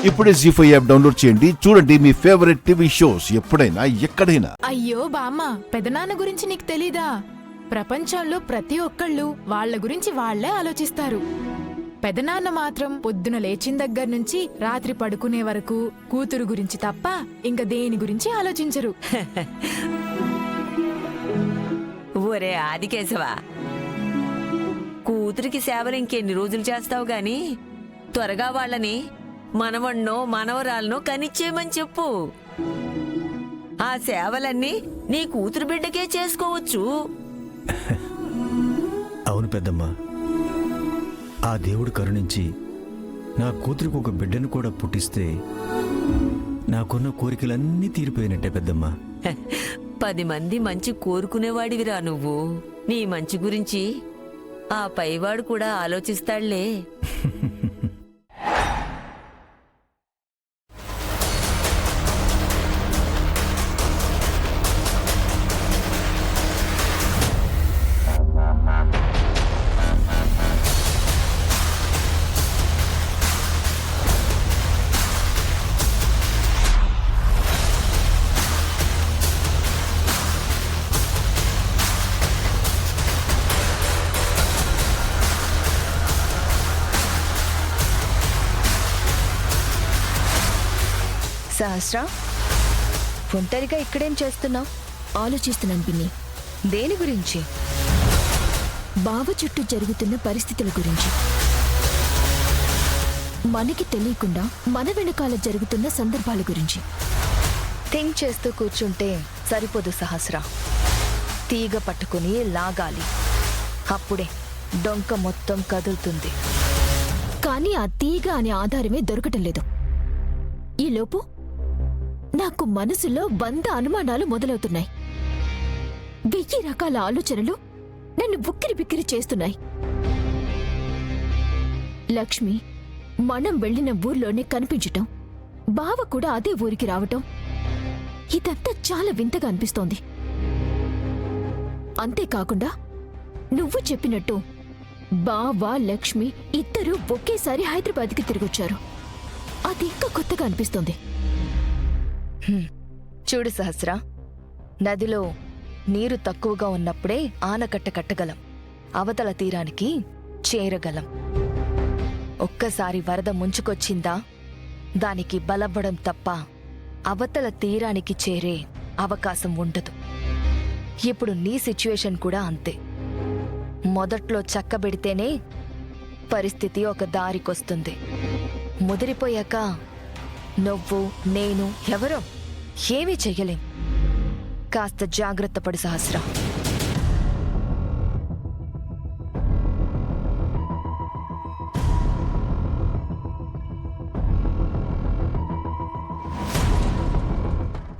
ఇప్పుడే జీ5 app download చేయండి. చూడండి మీ ఫేవరెట్ టీవీ షోస్ ఎప్పుడైనా ఎక్కడైనా. అయ్యో బామ్మ, పెదనాన్న గురించి నీకు తెలీదా? ప్రపంచంలో ప్రతి ఒక్కళ్ళు వాళ్ళ గురించి వాళ్లే ఆలోచిస్తారు. పెదనాన్న మాత్రం పొద్దున లేచిన దగ్గర నుంచి రాత్రి పడుకునే వరకు కూతురు గురించి తప్ప ఇంక దేని గురించి ఆలోచించరు. ఒరే ఆదికేశవా, కూతురికి సేవలు ఇంకెన్ని రోజులు చేస్తావు గాని త్వరగా వాళ్ళని మనవణ్ణో మనవరాలనో కనిచ్చేయమని చెప్పు. ఆ సేవలన్నీ నీ కూతురు బిడ్డకే చేసుకోవచ్చు. అవును పెద్దమ్మ, ఆ దేవుడు కరుణించి నా కూతురికి ఒక బిడ్డను కూడా పుట్టిస్తే నాకున్న కోరికలన్నీ తీరిపోయినట్టే పెద్దమ్మ. 10 మంది మంచి కోరుకునేవాడివిరా నువ్వు. నీ మంచి గురించి ఆ పైవాడు కూడా ఆలోచిస్తాడులే. సహస్ర, ఒంటరిగా ఇక్కడేం చేస్తున్నావు? ఆలోచిస్తున్నాను పిన్ని. దేని గురించి? బావ చుట్టూ జరుగుతున్న పరిస్థితుల గురించి. మనకి తెలియకుండా మన వెనకాల జరుగుతున్న సందర్భాల గురించి. థింక్ చేస్తూ కూర్చుంటే సరిపోదు సహస్ర. తీగ పట్టుకుని లాగాలి. అప్పుడే డొంక మొత్తం కదులుతుంది. కానీ ఆ తీగ అనే ఆధారమే దొరకటం లేదు. ఈలోపు నాకు మనసులో 100 అనుమానాలు మొదలవుతున్నాయి. 1000 రకాల ఆలోచనలు నన్ను బుక్కిరి బిక్కిరి చేస్తున్నాయి. లక్ష్మి మనం వెళ్లిన ఊర్లోనే కనిపించటం, బావ కూడా అదే ఊరికి రావటం, ఇదంతా చాలా వింతగా అనిపిస్తోంది. అంతేకాకుండా నువ్వు చెప్పినట్టు బావ లక్ష్మి ఇద్దరూ ఒకేసారి హైదరాబాద్కి తిరిగొచ్చారు. అది ఇంకా కొత్తగా అనిపిస్తోంది. చూడు సహస్ర, నదిలో నీరు తక్కువగా ఉన్నప్పుడే ఆనకట్ట కట్టగలం, అవతల తీరానికి చేరగలం. ఒక్కసారి వరద ముంచుకొచ్చిందా దానికి బలపడం తప్ప అవతల తీరానికి చేరే అవకాశం ఉండదు. ఇప్పుడు నీ సిచ్యువేషన్ కూడా అంతే. మొదట్లో చక్కబెడితేనే పరిస్థితి ఒక దారికొస్తుంది. ముదిరిపోయాక నువ్వు నేను ఎవరో ఏమీ చెయ్యలేం. కాస్త జాగ్రత్త పడు సహస్ర.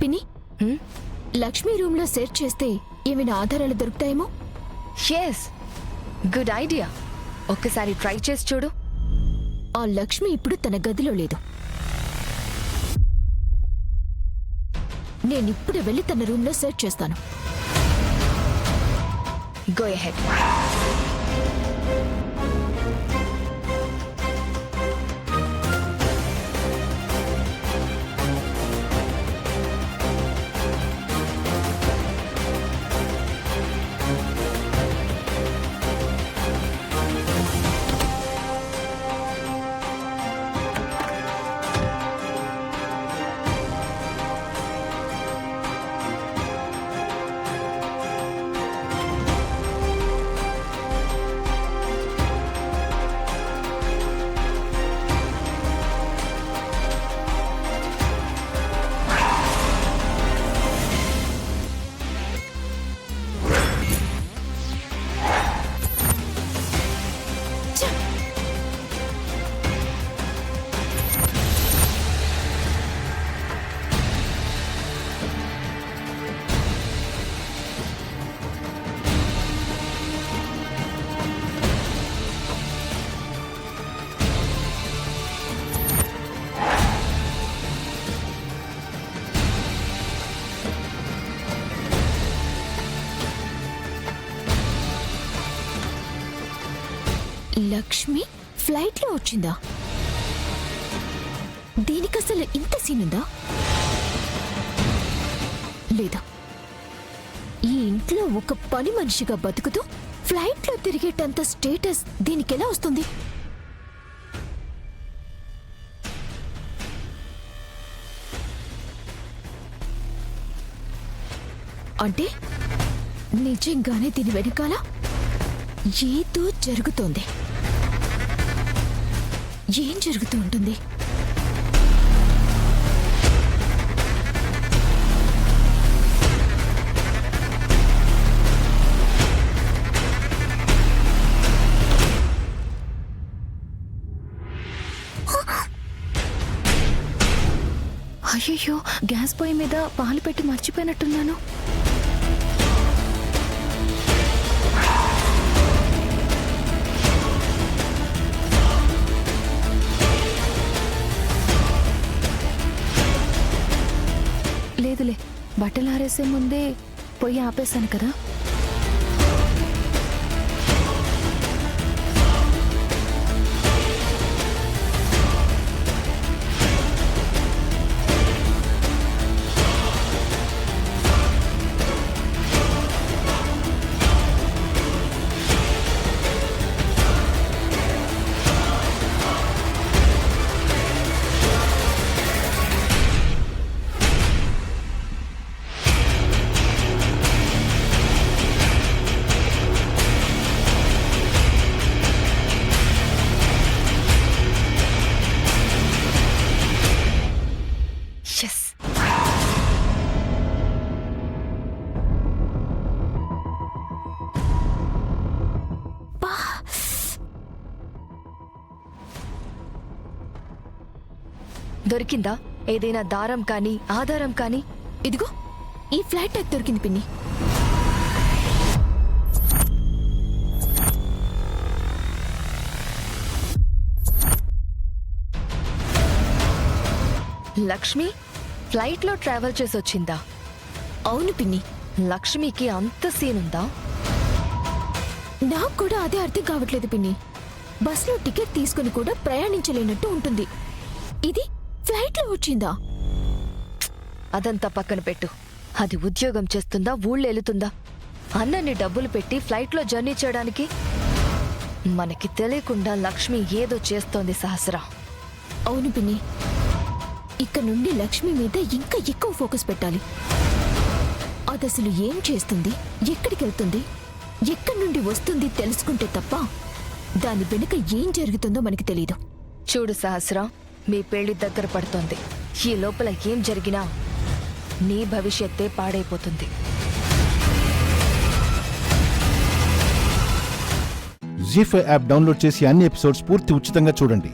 పిన్ని, లక్ష్మి రూమ్ లో సెర్చ్ చేస్తే ఏమైనా ఆధారాలు దొరుకుతాయేమో? Yes, good idea. ఒక్కసారి ట్రై చేసి చూడు. ఆ లక్ష్మి ఇప్పుడు తన గదిలో లేదు. నేనిప్పుడే వెళ్ళి తన రూమ్ లో సెర్చ్ చేస్తాను. Go ahead. లక్ష్మి ఫ్లైట్లో వచ్చిందా? దీనికసలు ఇంత సీనుందా? లేదా ఈ ఇంట్లో ఒక పని మనిషిగా బతుకుతూ ఫ్లైట్లో తిరిగేటంత స్టేటస్ దీనికెలా వస్తుంది? అంటే నిజంగానే దీని వెనకాల ఏదో జరుగుతోంది. ఏం జరుగుతూ ఉంటుంది? అయ్యయ్యో, గ్యాస్ పొయ్యి మీద పాలు పెట్టి మర్చిపోయినట్టున్నాను. లేదులే, బట్టలు ఆరేసే ముందే పొయ్యి ఆపేశాను కదా. ఎస్, దొరికిందా ఏదైనా దారం కానీ ఆధారం కానీ? ఇదిగో ఈ ఫ్లాట్ ట్యాగ్ దొరికింది పిన్ని. లక్ష్మి ఫ్లైట్లో ట్రావెల్ చేసి వచ్చిందా? అవును పిన్ని, లక్ష్మికి అంత సీన్ ఉందా? నాకు కూడా అదే అర్థం కావట్లేదు పిన్ని. బస్లో టికెట్ తీసుకుని కూడా ప్రయాణించలేనట్టు ఉంటుంది. ఇది ఫ్లైట్లో వచ్చిందా? అదంతా పక్కన పెట్టు. అది ఉద్యోగం చేస్తుందా, ఊళ్ళో వెళుతుందా? అన్నన్ని డబ్బులు పెట్టి ఫ్లైట్లో జర్నీ చేయడానికి మనకి తెలియకుండా లక్ష్మి ఏదో చేస్తోంది సహస్రా. అవును పిన్ని, ఇక నుండి లక్ష్మి మీద ఇంకా ఎక్కువ ఫోకస్ పెట్టాలి. అదసలు ఏం చేస్తుంది, ఎక్కడికి వెళ్తుంది, ఎక్కడి నుండి వస్తుంది తెలుసుకుంటే తప్ప దాని వెనుక ఏం జరుగుతుందో మనకి తెలీదు. చూడు సహస్రా, మీ పెళ్లి దగ్గర పడుతోంది. ఈ లోపల ఏం జరిగినా నీ భవిష్యత్తే పాడైపోతుంది. జీ5 యాప్ డౌన్లోడ్ చేసి అన్ని ఎపిసోడ్స్ పూర్తి ఉచితంగా చూడండి.